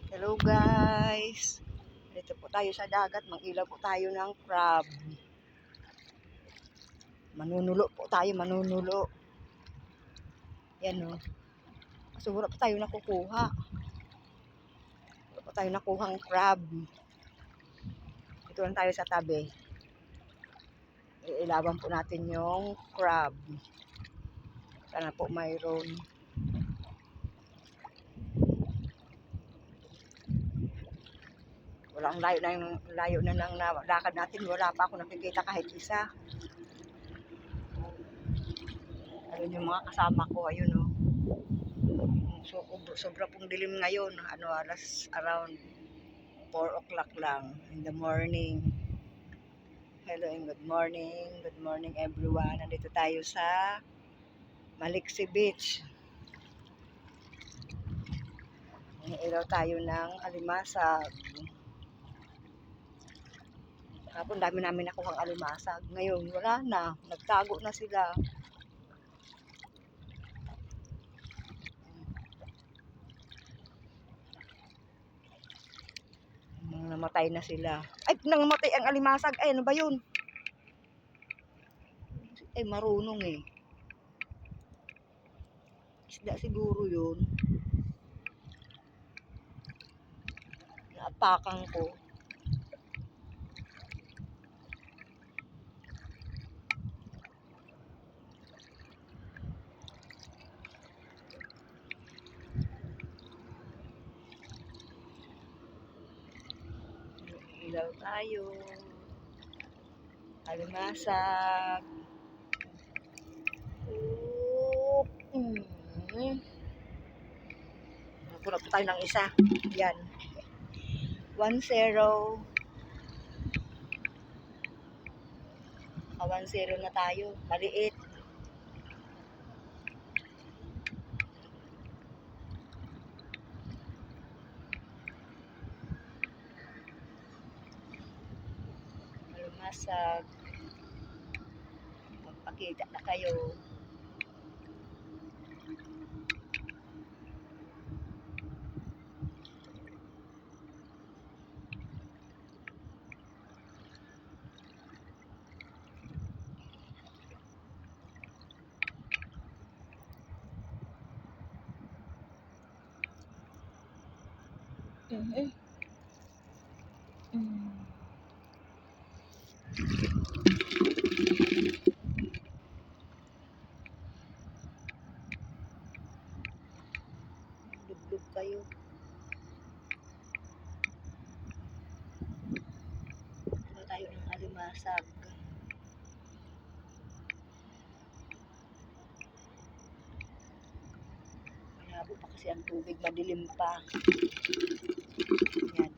Hello guys! Dito po tayo sa dagat, mag-ilaw po tayo ng crab. Manunulo po tayo, manunulo. Yan o. Kasi wala pa tayo nakukuha. Wala pa tayo nakuhang crab. Ito lang tayo sa tabi. Iilawan po natin yung crab. Sana po mayroon. Walang layo na lang na lakad natin. Wala pa ako nakikita kahit isa. Ayun yung mga kasama ko. Ayun o. So, sobra pong dilim ngayon. Around 4 o'clock lang in the morning. Hello and good morning. Good morning everyone. Nandito tayo sa Maliksi Beach. Ilaw tayo ng alimasag. Kapon dami namin nakuhang alimasag. Ngayon wala na. Nagtago na sila. Namatay na sila. Ay, nangamatay ang alimasag. Ay, ano ba yun? Ay, marunong eh. Isda siguro yun. Naapakan ko. Ilaw tayo. Alimasag. Pura po tayo ng isa. Yan. 1-0. 1-0 na tayo. Maliit. Alimasag. Magpakita na kayo. Duglog kayo. Ito tayo ng alimasag. Malabo pa kasi ang tubig. Madilim pa. Yan.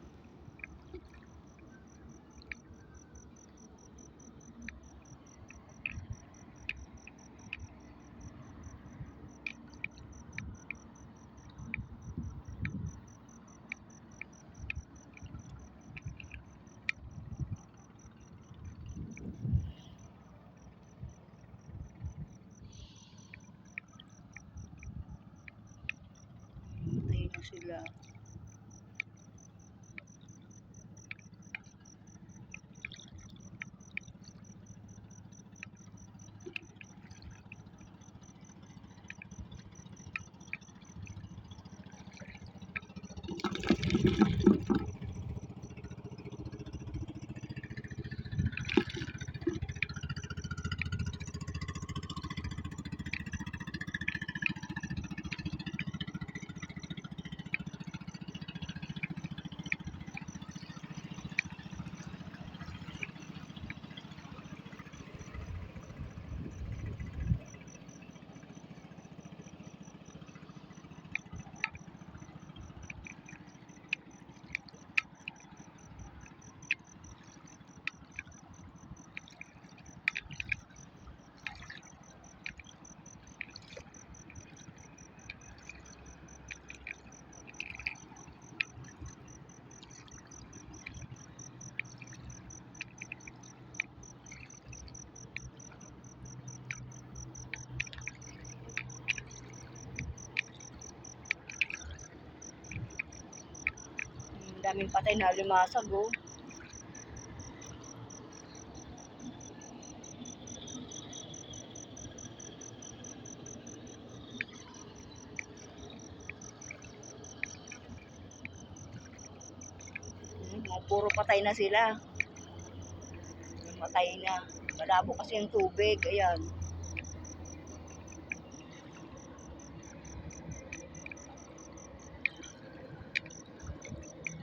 Matay na sila. Ang daming patay na limasag, oh. Puro patay na sila. Patay na. Malabo kasi yung tubig. Ayan.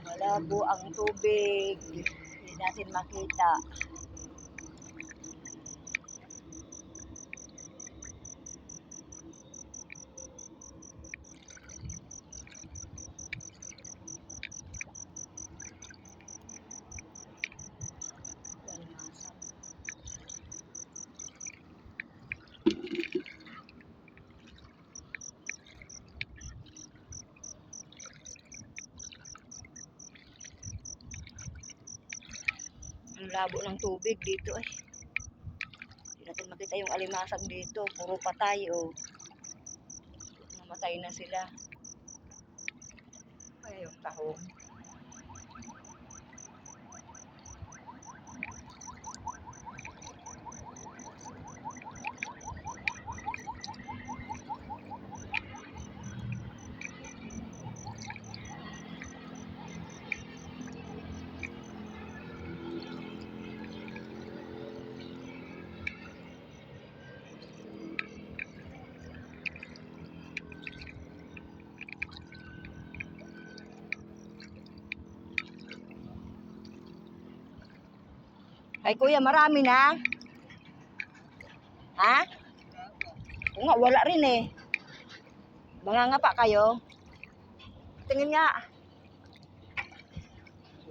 Malabo ang tubig. Hindi natin makita. Ang labo ng tubig dito eh. Hindi natin makita yung alimasag dito. Puro patay oh. Namatay na sila. Ay, yung tahong. Ay kuya, marami na? Ha? Oo nga, wala rin eh. Mangangapa kayo? Tingin nga.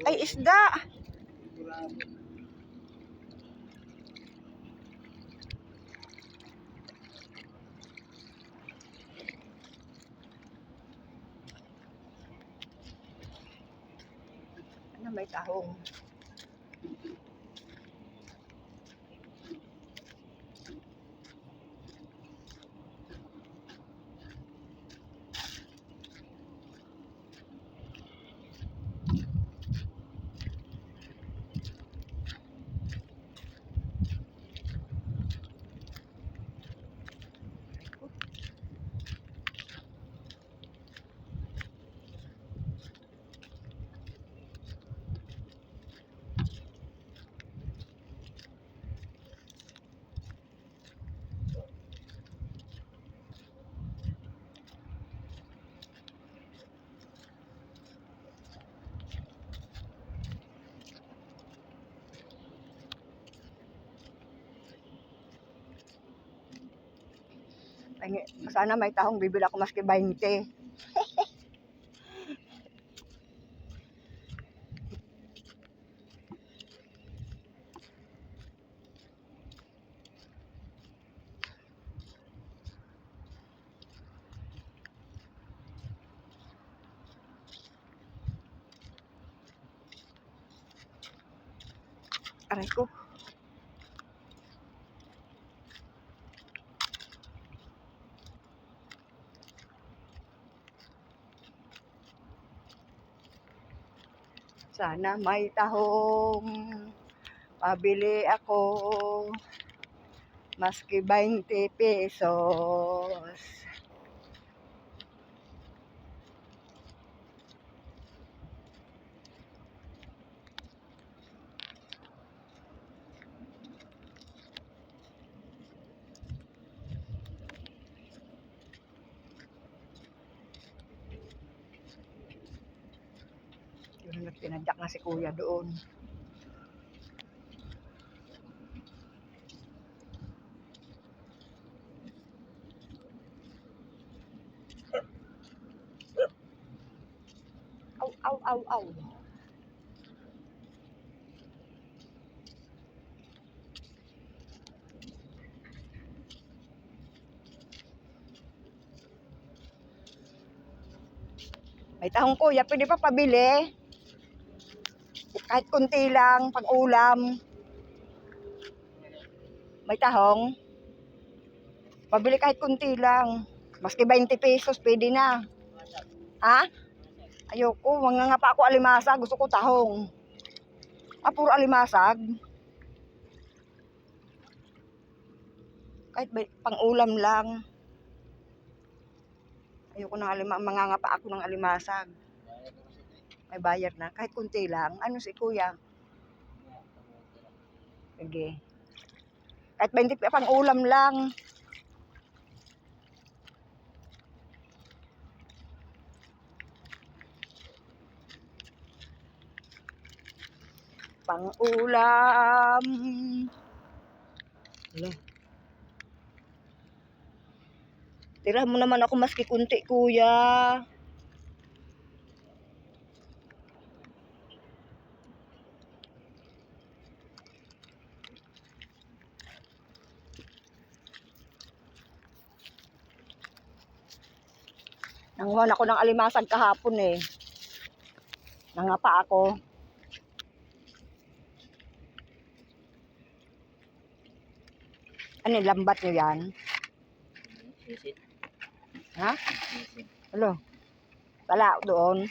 Ay, isda. Ano, may tahong. Ay, sana may tahong bibili ako maski 20. Aray ko. Sana may tahong pabili ako maski 20 pesos. Yun, pinadyak na si kuya doon. Aw, aw, aw, aw. May tahong kuya, pwede pa pabili? Kahit kunti lang, pang ulam. May tahong? Pabili kahit kunti lang. Maski 20 pesos, pwede na. Ha? Ayoko, mga nga pa ako alimasag, gusto ko tahong. Ah, puro alimasag. Kahit pang-ulam lang. Ayoko ng mga nga pa ako ng alimasag. May bayad na, kahit kunti lang. Ano si kuya? Sige. Kahit 20 pang-ulam lang. Pang-ulam. Hello. Tira mo naman ako maski kunti, kuya. Nanguhan ako ng alimasag kahapon eh. Nangapa ako. Ano yung lambat nyo yan? Ha? Hello? Wala doon.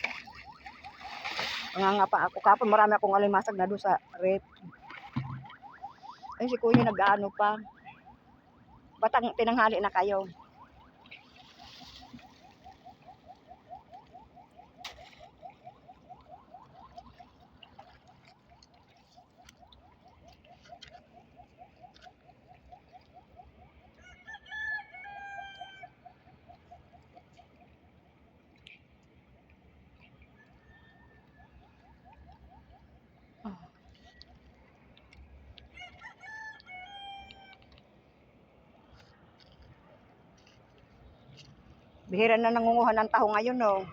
Nangangapa ako. Kahapon marami akong alimasag na doon sa rep. Ay si kuya nag-ano pa. Batang tinanghali na kayo. Bihira na nangunguha ng taho ngayon, no?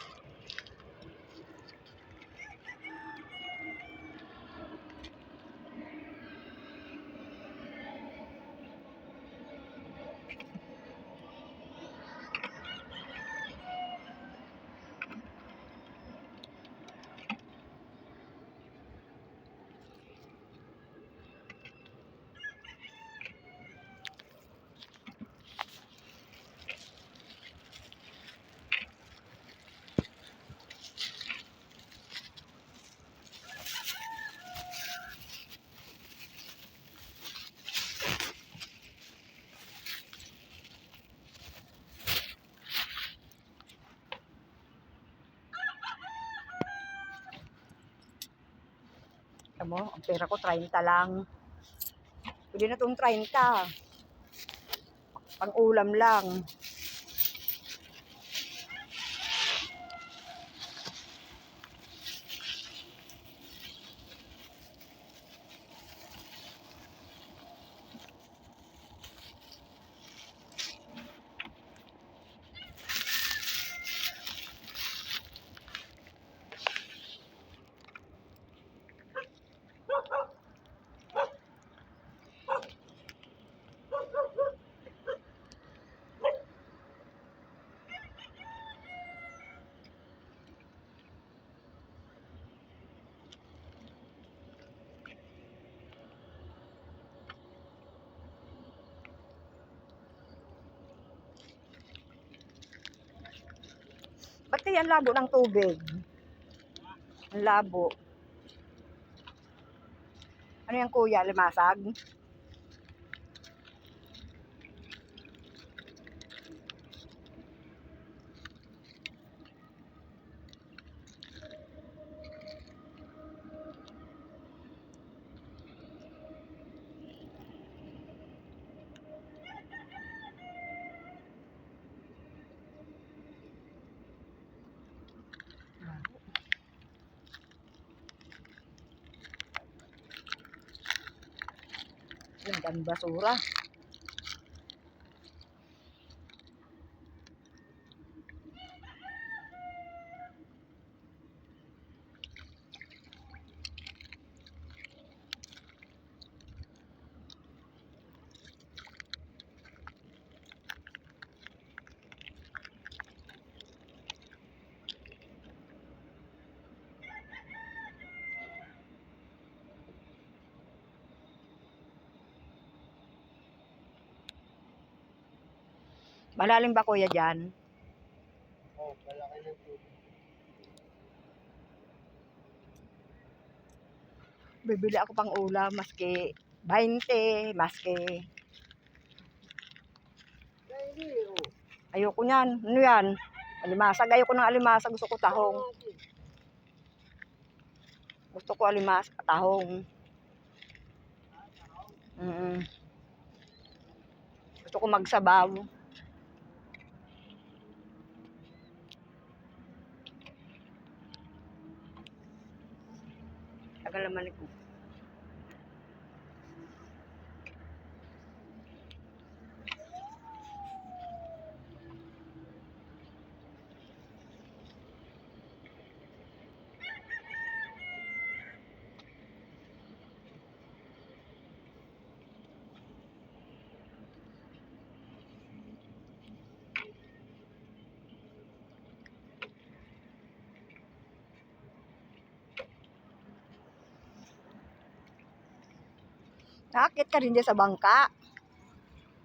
Mo, ang pera ko 30 lang. Pwede na itong 30. Pang-ulam lang. Ba't kaya ang labo ng tubig? Ang labo. Ano yan kuya? Limasag? Ang dami basura. Malalim ba kuya dyan? Oh, malaki na po. Bibili ako pang ulam, maski 20, maski. Ayoko niyan. Ano yan? Alimasag. Ayoko ng alimasag. Gusto ko tahong. Gusto ko tahong. Gusto ko magsabaw. Tagal naman ko. Naakyat ka rin dyan sa bangka?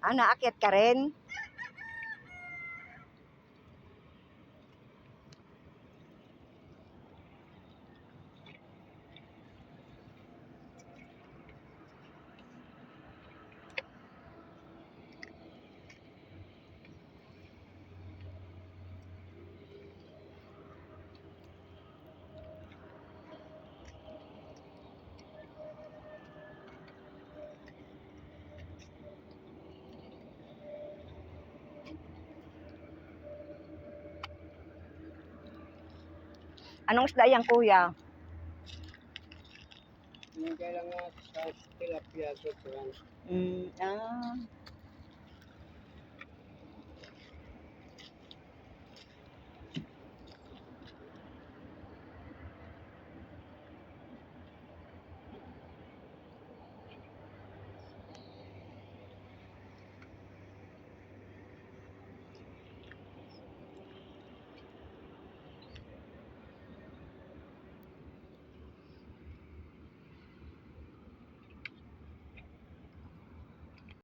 Ah, naakyat ka rin? Anong isda yan, kuya? Yung kailangan sa tilapia, so, Ah.